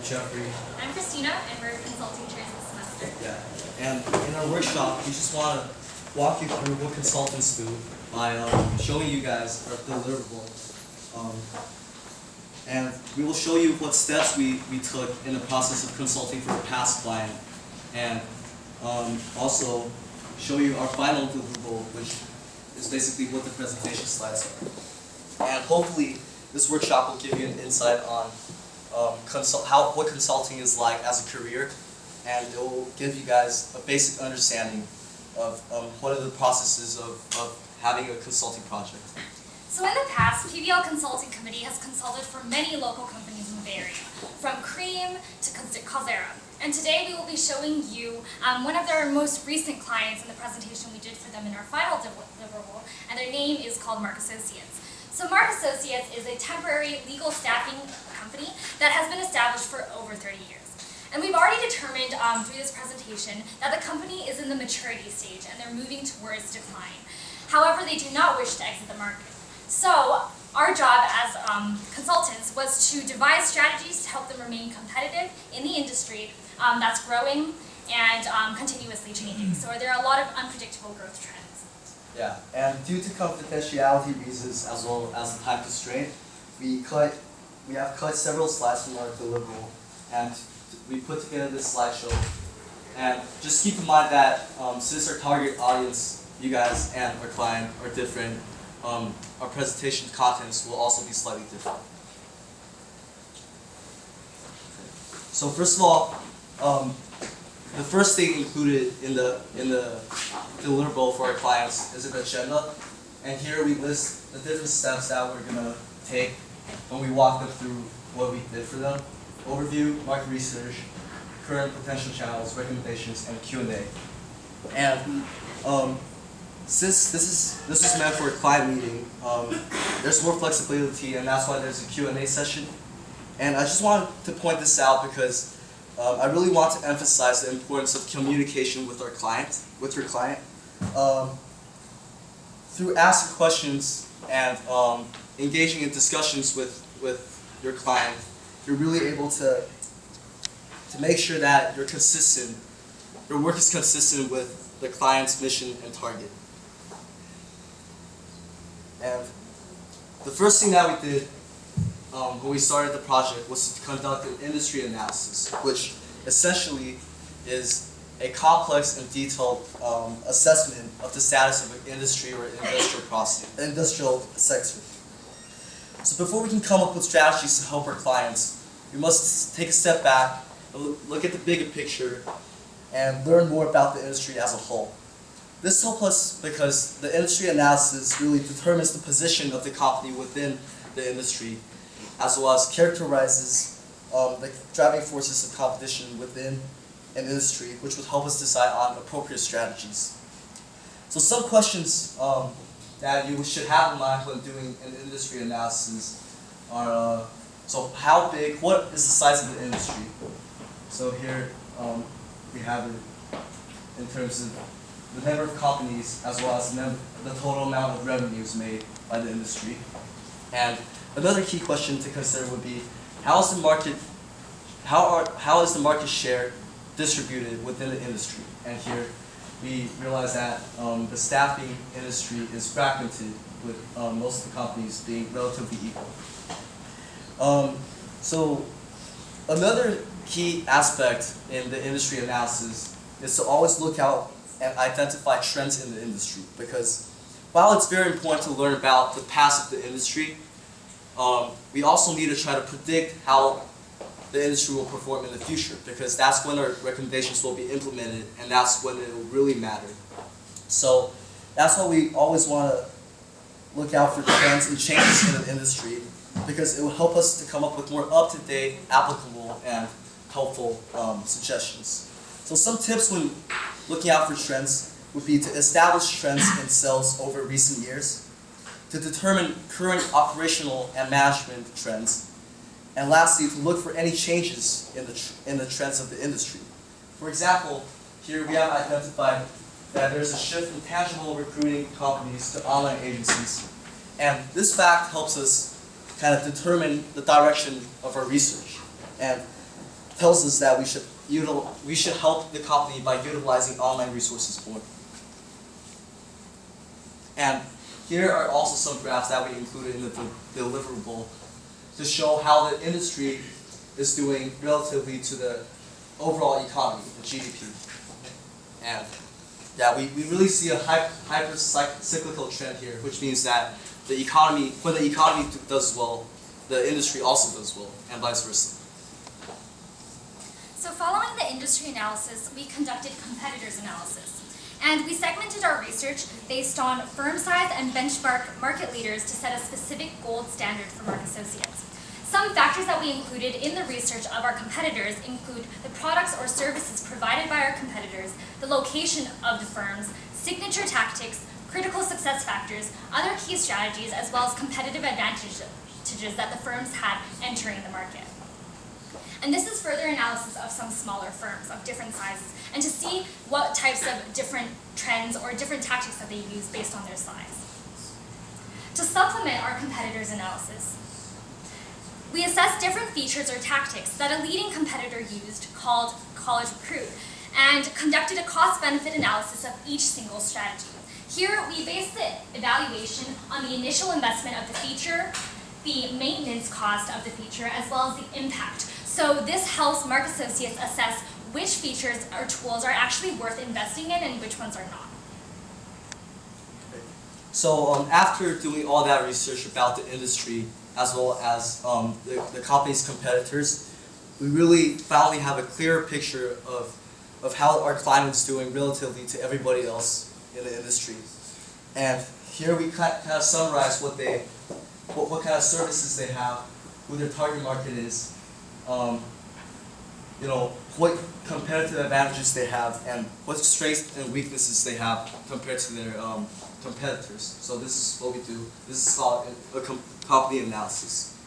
Jeffrey. I'm Christina, and we're consulting chairs this semester. Yeah, and in our workshop, we just want to walk you through what consultants do by showing you guys our deliverable. And we will show you what steps we took in the process of consulting for a past client, and also show you our final deliverable, which is basically what the presentation slides are. And hopefully, this workshop will give you an insight on what consulting is like as a career, and it will give you guys a basic understanding of what are the processes of having a consulting project. So in the past, PBL Consulting Committee has consulted for many local companies in the Bay Area, from Cream to Coursera. And today we will be showing you one of their most recent clients in the presentation we did for them in our final deliverable, and their name is called Mark Associates. So Mark Associates is a temporary legal staffing company that has been established for over 30 years. And we've already determined through this presentation that the company is in the maturity stage and they're moving towards decline. However, they do not wish to exit the market. So our job as consultants was to devise strategies to help them remain competitive in the industry that's growing and continuously changing. So there are a lot of unpredictable growth trends. Yeah, and due to confidentiality reasons as well as the time constraint, we have cut several slides from our deliverable, and we put together this slideshow. And just keep in mind that since our target audience, you guys and our client, are different, our presentation contents will also be slightly different. So first of all, the first thing included in the deliverable for our clients is an agenda, and here we list the different steps that we're gonna take when we walk them through what we did for them: overview, market research, current potential channels, recommendations, and Q&A. And since this is meant for a client meeting, there's more flexibility, and that's why there's a Q&A session. And I just wanted to point this out because I really want to emphasize the importance of communication with your client. Through asking questions and engaging in discussions with your client, you're really able to make sure that your work is consistent with the client's mission and target. And the first thing that we did when we started the project was to conduct an industry analysis, which essentially is a complex and detailed assessment of the status of an industry or industrial sector. So before we can come up with strategies to help our clients, we must take a step back, look at the bigger picture, and learn more about the industry as a whole. This helps us because the industry analysis really determines the position of the company within the industry, as well as characterizes the driving forces of competition within an industry, which would help us decide on appropriate strategies. So some questions that you should have in mind when doing an industry analysis are, so how big, what is the size of the industry? So here we have it in terms of the number of companies as well as the total amount of revenues made by the industry. And another key question to consider would be, how is the market share distributed within the industry? And here we realize that the staffing industry is fragmented, with most of the companies being relatively equal. So another key aspect in the industry analysis is to always look out and identify trends in the industry, because while it's very important to learn about the past of the industry, we also need to try to predict how the industry will perform in the future, because that's when our recommendations will be implemented and that's when it will really matter. So that's why we always want to look out for trends and changes in the industry, because it will help us to come up with more up-to-date, applicable, and helpful suggestions. So some tips when looking out for trends would be to establish trends in sales over recent years, to determine current operational and management trends, and lastly, to look for any changes in the trends of the industry. For example, here we have identified that there's a shift from tangible recruiting companies to online agencies, and this fact helps us kind of determine the direction of our research. And tells us that we should help the company by utilizing online resources more. And here are also some graphs that we included in the deliverable to show how the industry is doing relatively to the overall economy, the GDP. And yeah, we really see a hyper cyclical trend here, which means that the economy, when the economy does well, the industry also does well, and vice versa. So following the industry analysis, we conducted competitors analysis. And we segmented our research based on firm size and benchmark market leaders to set a specific gold standard for Mark Associates. Some factors that we included in the research of our competitors include the products or services provided by our competitors, the location of the firms, signature tactics, critical success factors, other key strategies, as well as competitive advantages that the firms had entering the market. And this is further analysis of some smaller firms of different sizes, and to see what types of different trends or different tactics that they use based on their size. To supplement our competitors' analysis, we assessed different features or tactics that a leading competitor used called College Recruit, and conducted a cost-benefit analysis of each single strategy. Here, we based the evaluation on the initial investment of the feature, the maintenance cost of the feature, as well as the impact. So this helps Mark Associates assess which features or tools are actually worth investing in and which ones are not. So after doing all that research about the industry as well as the company's competitors, we really finally have a clearer picture of how our client is doing relatively to everybody else in the industry. And here we kind of summarize what kind of services they have, who their target market is, what competitive advantages they have, and what strengths and weaknesses they have compared to their competitors. So this is what we do. This is called a company analysis.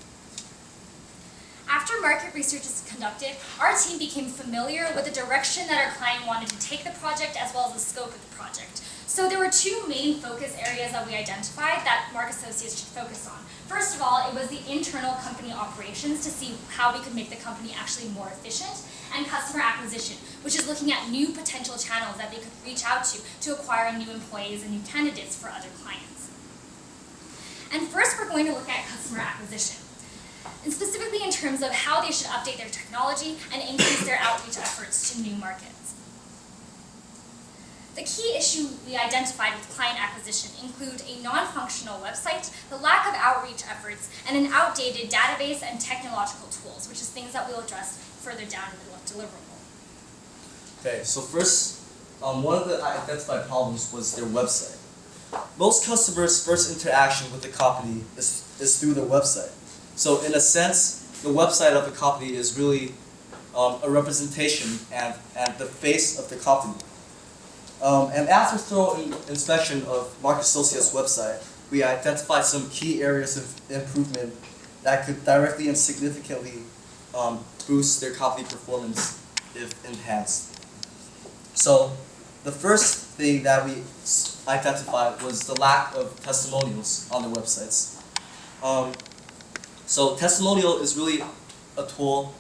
After market research is conducted, our team became familiar with the direction that our client wanted to take the project as well as the scope of the project. So there were two main focus areas that we identified that Mark Associates should focus on. First of all, it was the internal company operations to see how we could make the company actually more efficient, and customer acquisition, which is looking at new potential channels that they could reach out to acquire new employees and new candidates for other clients. And first, we're going to look at customer acquisition, and specifically in terms of how they should update their technology and increase their outreach efforts to new markets. The key issue we identified with client acquisition include a non-functional website, the lack of outreach efforts, and an outdated database and technological tools, which is things that we'll address further down in the deliverable. Okay, so first, one of the identified problems was their website. Most customers' first interaction with the company is through their website. So in a sense, the website of the company is really a representation and the face of the company. And after thorough inspection of Mark Associates' website, we identified some key areas of improvement that could directly and significantly boost their company performance if enhanced. So the first thing that we identified was the lack of testimonials on the websites. So testimonial is really a tool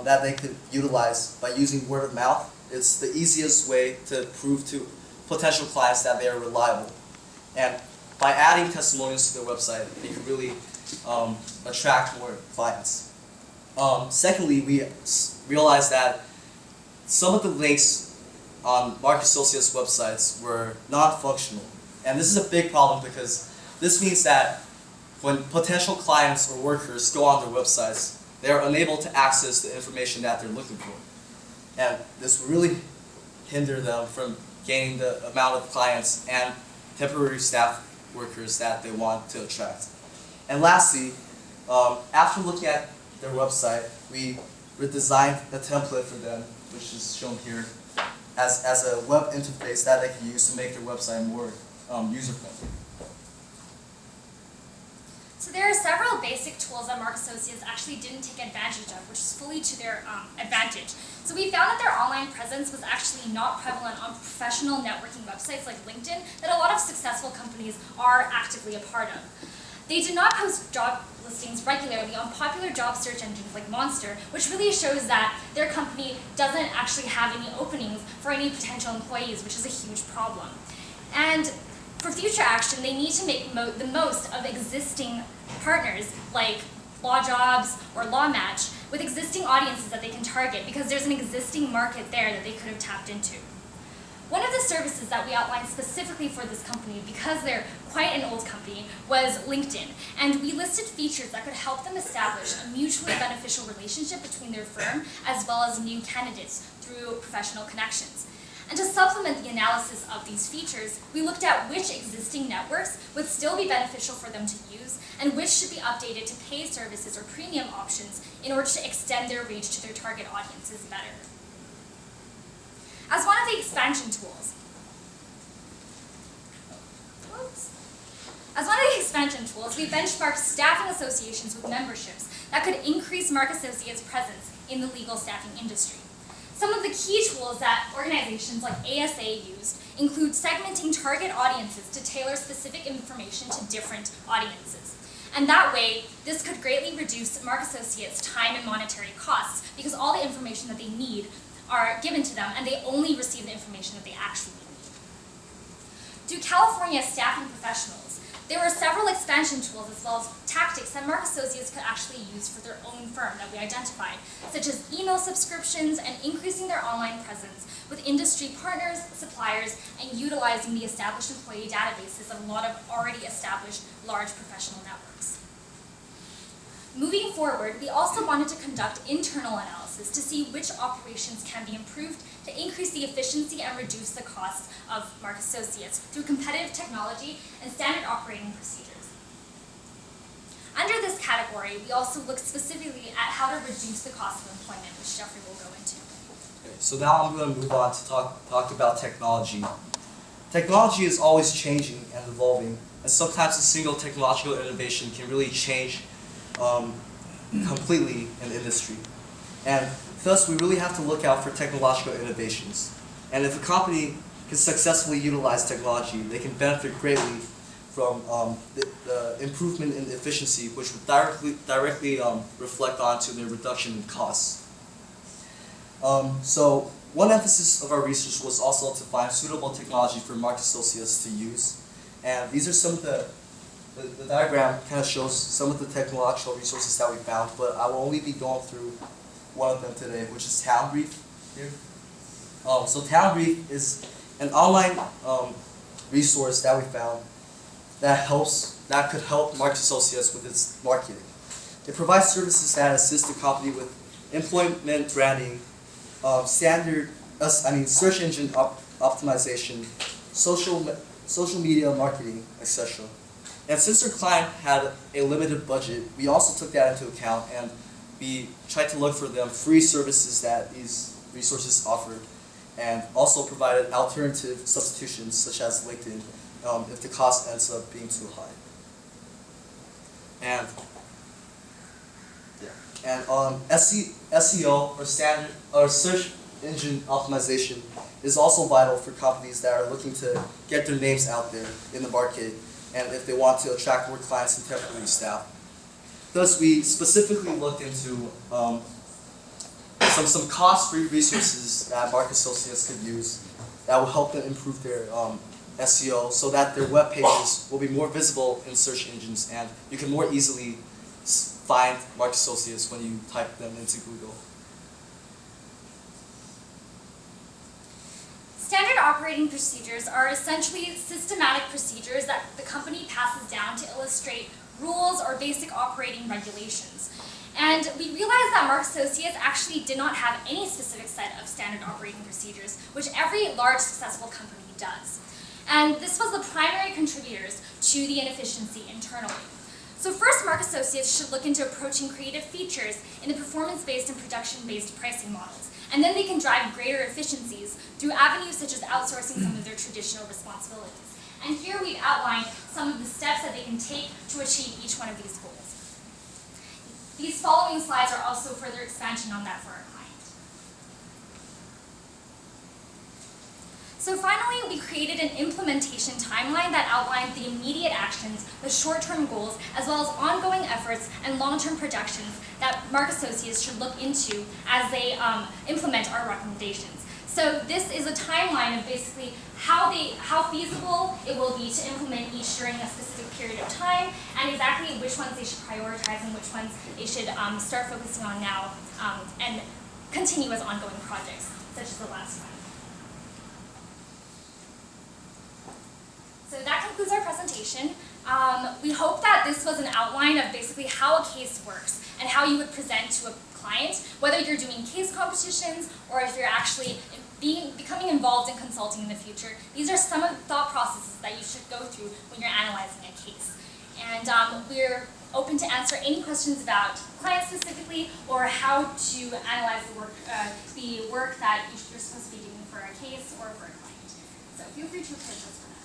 that they could utilize by using word of mouth. It's the easiest way to prove to potential clients that they are reliable. And by adding testimonials to their website, they could really attract more clients. Secondly, we realized that some of the links on Mark Associates websites were non-functional. And this is a big problem because this means that when potential clients or workers go on their websites, they are unable to access the information that they're looking for. And this will really hinder them from gaining the amount of clients and temporary staff workers that they want to attract. And lastly, after looking at their website, we redesigned a template for them, which is shown here, as a web interface that they can use to make their website more user-friendly. So there are several basic tools that Mark Associates actually didn't take advantage of, which is fully to their advantage. So we found that their online presence was actually not prevalent on professional networking websites like LinkedIn that a lot of successful companies are actively a part of. They did not post job listings regularly on popular job search engines like Monster, which really shows that their company doesn't actually have any openings for any potential employees, which is a huge problem. And for future action, they need to make the most of existing partners like Law Jobs or Law Match with existing audiences that they can target, because there's an existing market there that they could have tapped into. One of the services that we outlined specifically for this company, because they're quite an old company, was LinkedIn. And we listed features that could help them establish a mutually beneficial relationship between their firm as well as new candidates through professional connections. And to supplement the analysis of these features, we looked at which existing networks would still be beneficial for them to use and which should be updated to paid services or premium options in order to extend their reach to their target audiences better. As one of the expansion tools, we benchmarked staffing associations with memberships that could increase Mark Associates' presence in the legal staffing industry. Some of the key tools that organizations like ASA used include segmenting target audiences to tailor specific information to different audiences. And that way, this could greatly reduce Mark Associates' time and monetary costs, because all the information that they need are given to them and they only receive the information that they actually need. Through California staffing professionals, there were several expansion tools as well as tactics that Mark Associates could actually use for their own firm that we identified, such as email subscriptions and increasing their online presence with industry partners, suppliers, and utilizing the established employee databases of a lot of already established large professional networks. Moving forward, we also wanted to conduct internal analysis to see which operations can be improved to increase the efficiency and reduce the cost of Mark Associates through competitive technology and standard operating procedures. Under this category, we also looked specifically at how to reduce the cost of employment, which Jeffrey will go into. Okay, so now I'm going to move on to talk about technology. Technology is always changing and evolving, and sometimes a single technological innovation can really change completely an industry. And thus, we really have to look out for technological innovations. And if a company can successfully utilize technology, they can benefit greatly from the improvement in efficiency, which would directly reflect onto their reduction in costs. So one emphasis of our research was also to find suitable technology for Mark Associates to use. And these are some of the diagram kind of shows some of the technological resources that we found, but I will only be going through one of them today, which is TownBrief here. So TownBrief is an online resource that we found that could help Mark Associates with its marketing. It provides services that assist the company with employment branding, search engine optimization, social media marketing, etc. And since our client had a limited budget, we also took that into account and we tried to look for them free services that these resources offered, and also provided alternative substitutions such as LinkedIn if the cost ends up being too high. And SEO or search engine optimization is also vital for companies that are looking to get their names out there in the market, and if they want to attract more clients and temporary staff. Thus, we specifically looked into some cost-free resources that Mark Associates could use that will help them improve their SEO, so that their web pages will be more visible in search engines and you can more easily find Mark Associates when you type them into Google. Standard operating procedures are essentially systematic procedures that the company passes down to illustrate rules or basic operating regulations. And we realized that Mark Associates actually did not have any specific set of standard operating procedures, which every large successful company does. And this was the primary contributors to the inefficiency internally. So first, Mark Associates should look into approaching creative features in the performance-based and production-based pricing models. And then they can drive greater efficiencies through avenues such as outsourcing some of their traditional responsibilities. And here we've outlined some of the steps that they can take to achieve each one of these goals. These following slides are also further expansion on that for our client. So finally, we created an implementation timeline that outlined the immediate actions, the short-term goals, as well as ongoing efforts and long-term projections that Mark Associates should look into as they implement our recommendations. So this is a timeline of basically how feasible it will be to implement each during a specific period of time, and exactly which ones they should prioritize and which ones they should start focusing on now and continue as ongoing projects, such as the last one. So that concludes our presentation. We hope that this was an outline of basically how a case works and how you would present to a client, whether you're doing case competitions or if you're actually becoming involved in consulting in the future. These are some of the thought processes that you should go through when you're analyzing a case. And we're open to answer any questions about clients specifically or how to analyze the work that you're supposed to be doing for a case or for a client. So feel free to approach us for that.